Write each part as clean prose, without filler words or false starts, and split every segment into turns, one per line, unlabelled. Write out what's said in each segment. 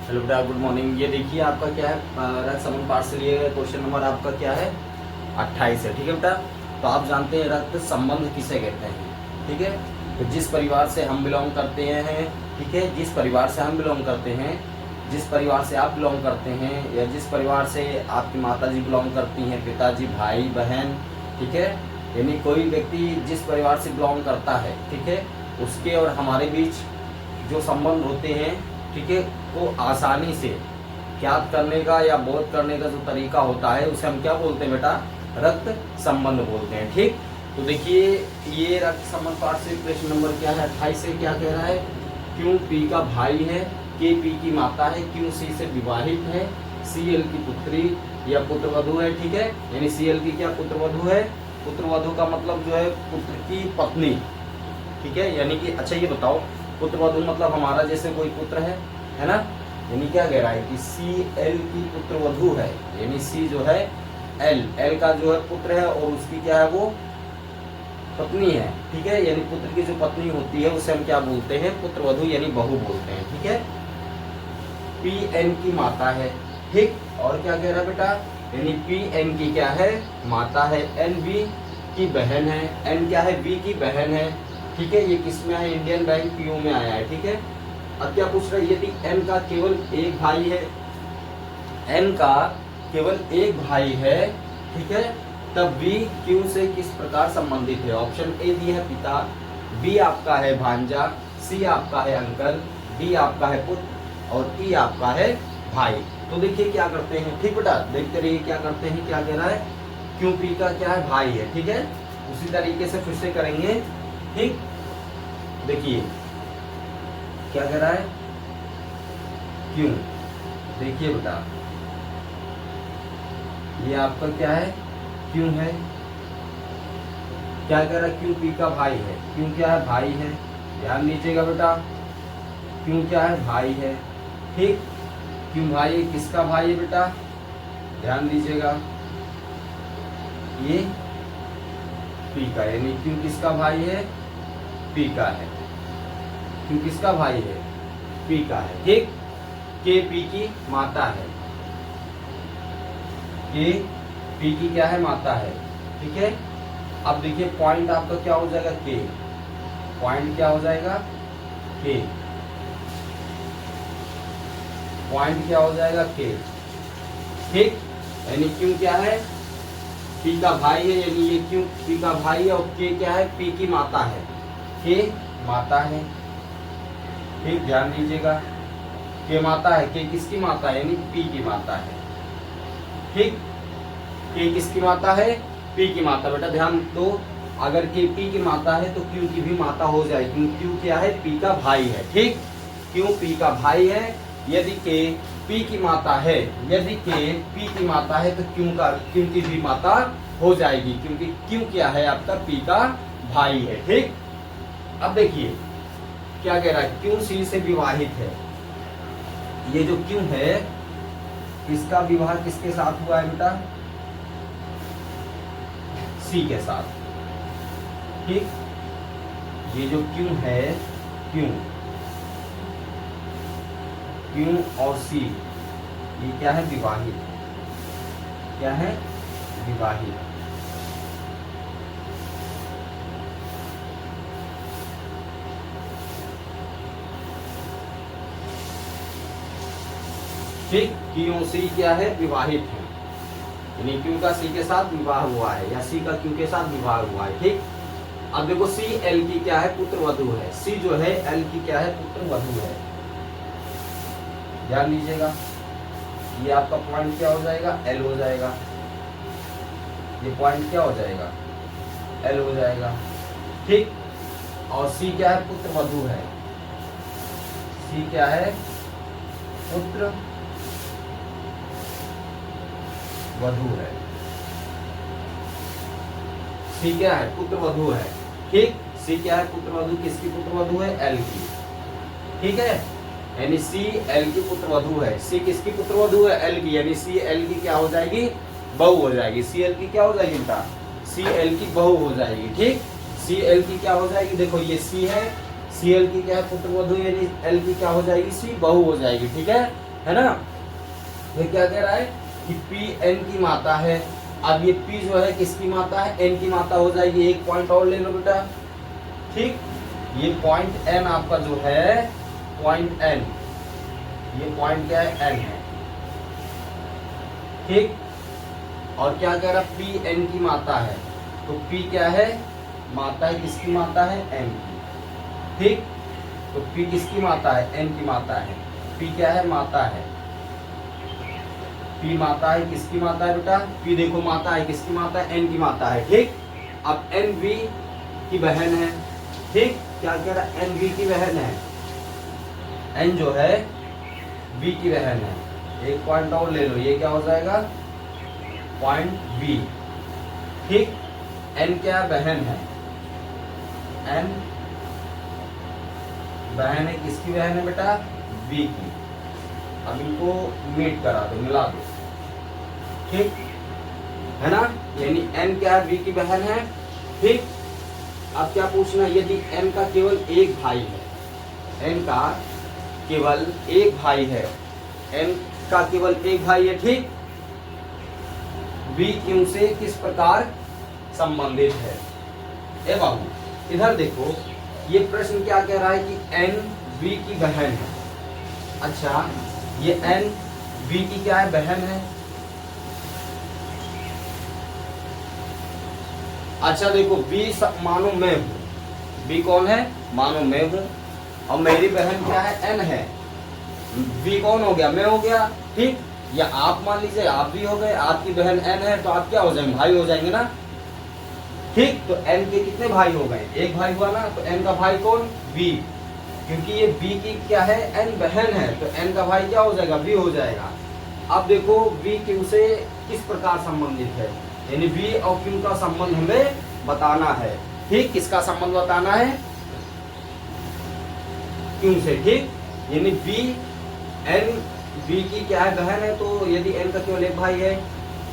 Hello बेटा, good morning. ये देखिए आपका क्या है, रक्त संबंध पाठ से लिए क्वेश्चन नंबर आपका क्या है 28 है। ठीक है बेटा, तो आप जानते हैं रक्त संबंध किसे कहते हैं। ठीक है, तो जिस परिवार से हम बिलोंग करते हैं, ठीक है, जिस परिवार से हम बिलोंग करते हैं, जिस परिवार से आप बिलोंग करते हैं, या जिस परिवार से आपकी माता जी बिलोंग करती हैं, पिताजी, भाई बहन, ठीक है, यानी कोई व्यक्ति जिस परिवार से बिलोंग करता है, ठीक है, उसके और हमारे बीच जो संबंध होते हैं, ठीक है, वो आसानी से ज्ञात करने का या बोध करने का जो तरीका होता है उसे हम क्या बोलते हैं बेटा, रक्त संबंध बोलते हैं। ठीक, तो देखिए ये रक्त संबंध पाठ से प्रश्न नंबर क्या है 28 से क्या कह रहा है, क्यों पी का भाई है, के पी की माता है, क्यों सी से विवाहित है, सी एल की पुत्री या पुत्रवधू है। ठीक है, यानी सी एल की क्या पुत्रवधू है, पुत्रवधू का मतलब जो है पुत्र की पत्नी। ठीक है, यानी कि अच्छा ये बताओ, पुत्रवधू मतलब हमारा जैसे कोई पुत्र है ना, यानी क्या कह रहा है कि सी एल की पुत्रवधू है, यानी सी जो है एल का जो है पुत्र है और उसकी क्या है वो पत्नी है। ठीक है, यानी पुत्र की जो पत्नी होती है उसे हम क्या बोलते हैं, पुत्रवधू यानी बहू बोलते हैं। ठीक है, पी एन की माता है। ठीक, और क्या कह रहा है बेटा, यानी पी एन की क्या है माता है, एन बी की बहन है, एन क्या है बी की बहन है। ठीक है, ये किस में है, इंडियन बैंक पीओ में आया है। ठीक है, अब क्या पूछ रहा है, यदि एन का केवल एक भाई है, एन का केवल एक भाई है, ठीक है, तब बी क्यू से किस प्रकार संबंधित है। ऑप्शन ए दिया है पिता, बी आपका है भांजा, सी आपका है अंकल, डी आपका है पुत्र और ई आपका है भाई। तो देखिए क्या करते हैं, ठीक बेटा, देखते रहिए क्या करते हैं, क्या कह रहा है, क्यों पी का क्या है भाई है। ठीक है, उसी तरीके से फिर से करेंगे। ठीक, देखिए क्या कह रहा है, क्यों, देखिए बेटा ये आपका क्या है, क्यों है, क्या कह रहा है, क्यों पी का भाई है, क्यों क्या है भाई है, ध्यान दीजिएगा बेटा, क्यों क्या है भाई है। ठीक, क्यों भाई किसका भाई है बेटा, ध्यान दीजिएगा, ये पी का, यानी क्यों किसका भाई है, पी का है, क्यों किसका भाई है, पी का है। ठीक, के पी की माता है, के पी की क्या है माता है। ठीक है, अब देखिए पॉइंट आपका क्या हो जाएगा, के पॉइंट क्या हो जाएगा, के पॉइंट क्या हो जाएगा, के। ठीक, यानी क्यों क्या है पी का भाई है, यानी ये क्यों पी का भाई है, और के क्या है पी की माता है, के माता है। ठीक, ध्यान दीजिएगा, के माता है, के किसकी माता है, यानी पी की माता है। ठीक, के किसकी माता है, पी की माता। बेटा ध्यान दो, अगर के पी की माता है तो क्यू की भी माता हो जाएगी, क्यू क्या है पी का भाई है। ठीक, क्यों पी का भाई है, यदि के पी की माता है, यदि के पी की माता है तो क्यों की भी माता हो जाएगी, क्योंकि क्यों क्या है आपका पी का भाई है। ठीक, अब देखिए क्या कह रहा है, क्यों सी से विवाहित है, ये जो क्यों है इसका विवाह किसके साथ हुआ है बेटा, सी के साथ। ठीक, ये जो क्यों है, क्यों क्यों और सी ये क्या है विवाहित, क्या है विवाहित। ठीक, क्यों सी क्या है विवाहित है, यानी क्यों का सी के साथ विवाह हुआ है या सी का क्यों के साथ विवाह हुआ है। ठीक, अब देखो सी एल की क्या है पुत्रवधू है, सी जो है एल की क्या है पुत्रवधू है। ध्यान दीजिएगा, ये आपका पॉइंट क्या हो जाएगा, एल हो जाएगा, ये पॉइंट क्या हो जाएगा, एल हो जाएगा। ठीक, और सी क्या है पुत्रवधू है, सी क्या है पुत्र वधू है, सी क्या है पुत्र वधू है। ठीक, सी क्या है पुत्र वधू, किसकी पुत्र वधू है, एल की। ठीक है, यानी सी एल की पुत्र वधू है, सी किसकी पुत्र वधू है, एल की, यानी सी एल की क्या हो जाएगी, बहू हो जाएगी। सी एल की क्या हो जाएगी बेटा, सी एल की बहू हो जाएगी। ठीक, सी एल की क्या हो जाएगी, देखो ये सी है, सी एल की क्या है पुत्र वधू, यानी एल की क्या हो जाएगी, सी बहू हो जाएगी। ठीक है, है ना। ये क्या कह रहा है कि P N की मात्रा है। अब ये P जो है किसकी मात्रा है, N की मात्रा हो जाएगी। एक पॉइंट और ले लो बेटा, ठीक। ये पॉइंट N आपका जो है, पॉइंट N, ये पॉइंट क्या है, N है, ठीक। और क्या कह रहा है, P N की मात्रा है, तो P क्या है, मात्रा है, किसकी मात्रा है, N की, ठीक। तो P किसकी मात्रा है, N की मात्रा है। P क्या है, मात्रा है, P मात्रा है, किसकी मात्रा है बेटा, P देखो मात्रा है, किसकी मात्रा है, N की मात्रा है, ठीक। अब N V की बहन है, ठीक। क्या कह रहा है, N V की बहन है, N जो है V की बहन है। एक पॉइंट और ले लो, ये क्या हो जाएगा, पॉइंट V, ठीक। N क्या बहन है, N बहन है, किसकी बहन है बेटा, V की। अब इनको मीट करा दो, मिला दो, ठीक है ना। यानी N क्या है, V की बहन है, ठीक। अब क्या पूछना, यदि N का केवल एक भाई है, N का केवल एक भाई है, N का केवल एक भाई है, ठीक। V क्यों से किस प्रकार संबंधित है। ए बाबू इधर देखो, ये प्रश्न क्या कह रहा है कि N V की बहन है। अच्छा, ये N V की क्या है, बहन है। अच्छा देखो, V मानो मैं हूं, V कौन है, मानो मैं हूं, और मेरी बहन क्या है, N है। V कौन हो गया, मैं हो गया, ठीक। या आप मान लीजिए आप भी हो गए, आपकी बहन N है, तो आप क्या हो जाएंगे, भाई हो जाएंगे ना, ठीक। तो N के कितने भाई हो गए, एक भाई हुआ ना, तो N का भाई कौन, V, क्योंकि ये V की क्या है, N बहन है, तो N का भाई क्या हो जाएगा, V हो जाएगा। अब देखो V क्यों से किस प्रकार संबंधित है, यानी V और Q का संबंध हमें बताना है, ठीक। किसका संबंध बताना है, Q से, ठीक। यानी N V की क्या है, बहन है, तो यदि N का केवल एक भाई है,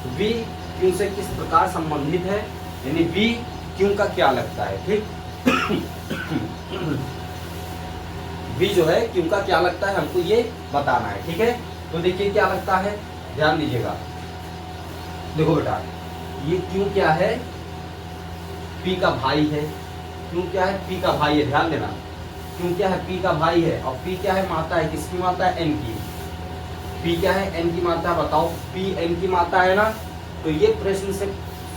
तो V Q से किस प्रकार संबंधित है, यानी V Q का क्या लगता है, ठीक। V जो है Q का क्या लगता है, हमको ये बताना है, ठीक है। तो देखिए क्या लगता है, ध्यान दीजिएगा। देखो बेटा, ये Q क्या है, P का भाई है, Q क्या है, P का भाई है, ध्यान देना। Q क्या है, P का भाई है, और P क्या है, माता है, किसकी माता है, N की। P क्या है, N की माता, बताओ, P N की माता है ना। तो ये प्रश्न से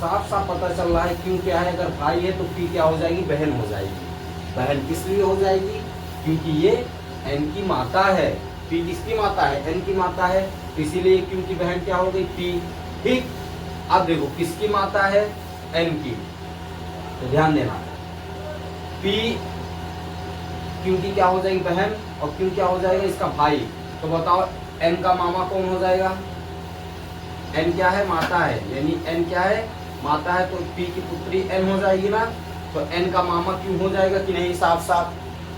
साफ साफ पता चल रहा है, Q क्या है, अगर भाई है तो P क्या हो जाएगी, बहन हो जाएगी। बहन किस लिए हो जाएगी, क्योंकि ये N की माता है। P किसकी माता है, N की माता है, तो इसीलिए Q की बहन क्या हो गई, P, ठीक। अब देखो किसकी माता है, N की, तो ध्यान देना, P Q की क्या हो जाएगी, बहन, और Q क्या हो जाएगा, इसका भाई। तो बताओ N का मामा कौन हो जाएगा, N क्या है, माता है, यानी N क्या है, माता है, तो P की पुत्री N हो जाएगी ना। तो N का मामा Q हो जाएगा कि नहीं, साफ साफ।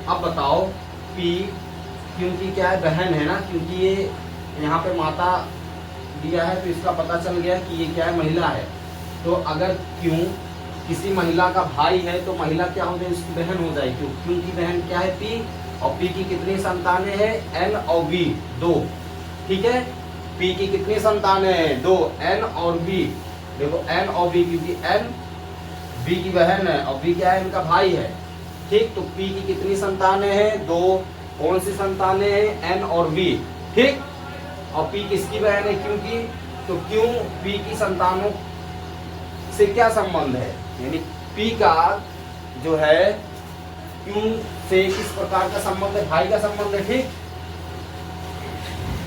अब बताओ P Q की क्या है, बहन है ना, क्योंकि ये यहाँ पे माता दिया है, तो इसका पता चल गया कि ये क्या है, महिला है। तो अगर Q किसी महिला का भाई है, तो महिला क्या हो जाएगी, उसकी बहन हो जाएगी। Q की बहन क्या है, P, और P की कितनी संतानें हैं, N और V, दो, ठीक है। P की कितनी संतानें हैं, दो, N और V। देखो N और V, क्योंकि N V की बहन है और V क्या है, इनका भाई है, ठीक। तो P की कितनी संतानें हैं, दो, कौन सी संतानें हैं, N और V, ठीक। और P किसकी बहन है, Q की। तो Q P की संतानों से क्या संबंध है, यानी P का जो है Q से किस प्रकार का संबंध है, भाई का संबंध है, ठीक।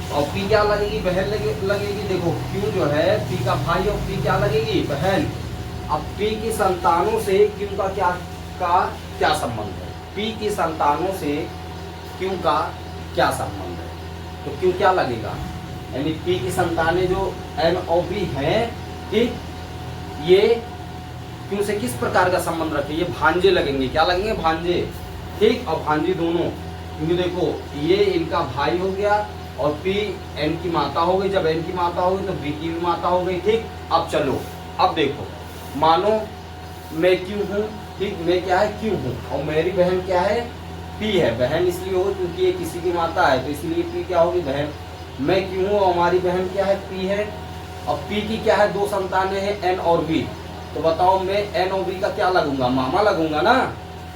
और P क्या लगेगी, बहन लगेगी। देखो Q जो है P का भाई, और P क्या लगेगी, बहन। अब P की संतानों से Q का क्या संबंध है, P की संतानों से Q का क्या संबंध है, तो Q क्या लगेगा, यानी P की संतानें जो N और V हैं, ठीक, ये Q से किस प्रकार का संबंध रखे, ये भांजे लगेंगे, क्या लगेंगे, भांजे, ठीक। और भांजी दोनों, क्योंकि देखो ये इनका भाई हो गया, और P N की माता हो गई। जब N की माता हो गई तो V की भी माता हो गई, ठीक। अब चलो, अब देखो, मानो मैं Q हूँ, ठीक, मैं क्या है, Q हूँ, और मेरी बहन क्या है, P है। बहन इसलिए हो क्योंकि ये किसी की माता है, तो इसलिए P क्या होगी, बहन, मैं Q हूँ, हमारी बहन क्या है P है, और P की क्या है, 2 संतानें हैं N और B। तो बताओ मैं N और B का क्या लगूंगा, मामा लगूंगा ना,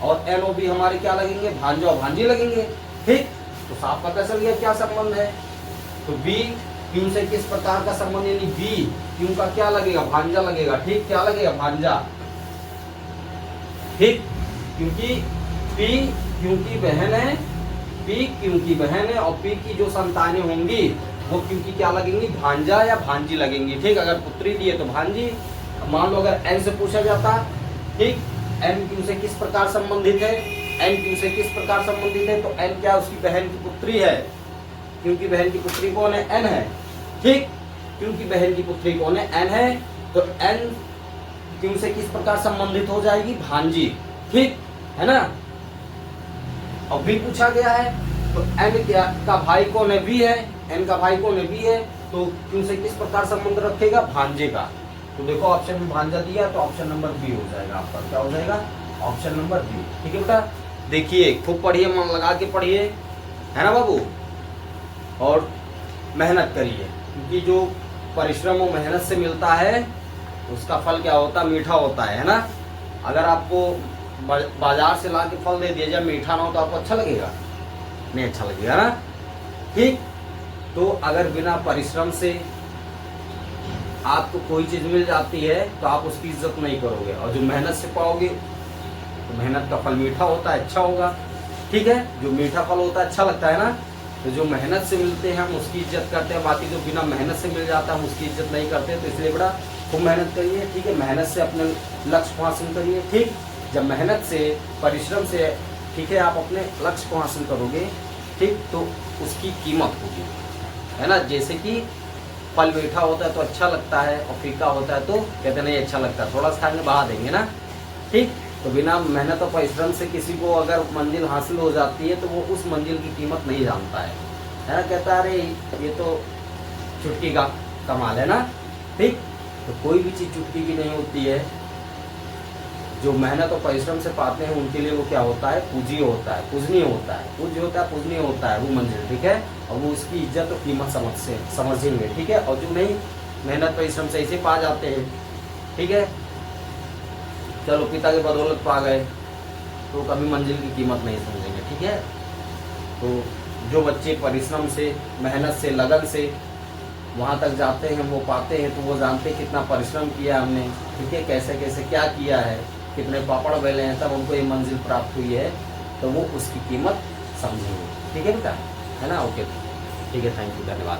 और N और B हमारे क्या लगेंगे, भांजा और भांजी लगेंगे। ठीक, तो साफ पता चल गया क्या संबंध है। तो B Q से किस प्रकार का संबंध, यानी B Q का क्या लगेगा, भांजा लगेगा। ठीक, क्या लगेगा, भांजा। ठीक, क्योंकि P Q की बहन है, P Q की बहन है, और P की जो संतानें होंगी वो Q की क्या लगेंगी, भांजा या भांजी लगेंगी। ठीक, अगर पुत्री दी है तो भांजी। मान लो अगर N से पूछा जाता, ठीक, N Q से किस प्रकार संबंधित है, N Q से किस प्रकार संबंधित है, तो N क्या उसकी बहन की पुत्री है, क्योंकि बहन की पुत्री कौन है, N है। ठीक, क्योंकि बहन की पुत्री कौन है, N है, तो N Q से किस प्रकार संबंधित हो जाएगी, भांजी। ठीक है ना। और B पूछा गया है, तो N क्या का भाई कौन है, V है, N का भाई कौन है, V है, तो Q से किस प्रकार संबंध रखेगा, भांजे का। तो देखो ऑप्शन में भांजा दिया, तो ऑप्शन नंबर बी हो जाएगा आपका, क्या हो जाएगा, ऑप्शन नंबर बी। ठीक है बेटा, देखिए खूब पढ़िए, मन लगा के पढ़िए, है ना बाबू, और मेहनत करिए, क्योंकि जो परिश्रम और मेहनत से मिलता है उसका फल क्या होता है, मीठा होता है ना। अगर आपको बाजार से ला के फल दे दिया जाए मीठा ना हो तो आपको अच्छा लगेगा, नहीं अच्छा लगेगा ना। ठीक, तो अगर बिना परिश्रम से आपको कोई चीज मिल जाती है तो आप उसकी इज्जत नहीं करोगे, और जो मेहनत से पाओगे तो मेहनत का फल मीठा होता है, अच्छा होगा। ठीक है, जो मीठा फल होता है अच्छा लगता है ना। तो जो मेहनत से मिलते हैं हम उसकी इज्जत करते हैं, बाकी जो बिना मेहनत से मिल जाता है हम उसकी इज्जत नहीं करते। तो इसलिए बड़ा खूब मेहनत करिए। ठीक है, मेहनत से अपने लक्ष्य को हासिल करिए। ठीक, जब मेहनत से, परिश्रम से, ठीक है, आप अपने लक्ष्य को हासिल करोगे, ठीक, तो उसकी कीमत होगी, है ना। जैसे कि फल मीठा होता है तो अच्छा लगता है, और फीका होता है तो कहते नहीं अच्छा लगता, थोड़ा सा खाएंगे बहा देंगे ना। ठीक, तो बिना मेहनत और परिश्रम से किसी को अगर मंजिल हासिल हो जाती है तो वो उस मंजिल की कीमत नहीं जानता है ना। कहता है अरे ये तो चुटकी का कमाल है ना। ठीक, तो कोई भी चीज़ चुटकी की नहीं होती है। जो मेहनत और परिश्रम से पाते हैं उनके लिए वो क्या होता है, पूज्य होता है, पूजनीय होता है, पूज्य होता है, पूजनीय होता है वो मंजिल। ठीक है, और वो उसकी इज्जत और कीमत समझेंगे। ठीक है, और जो नहीं मेहनत परिश्रम से ऐसे पा जाते हैं, ठीक है, चलो पिता के बदौलत पा गए, तो कभी मंजिल की कीमत नहीं समझेंगे। ठीक है, तो जो बच्चे परिश्रम से, मेहनत से, लगन से वहाँ तक जाते हैं, वो पाते हैं, तो वो जानते हैं कितना परिश्रम किया हमने। ठीक है, कैसे कैसे क्या किया है, कितने पापड़ बेले हैं, तब उनको ये मंजिल प्राप्त हुई है, तो वो उसकी कीमत समझेंगे। ठीक है बेटा, है ना। ओके, ठीक है, थैंक यू, धन्यवाद।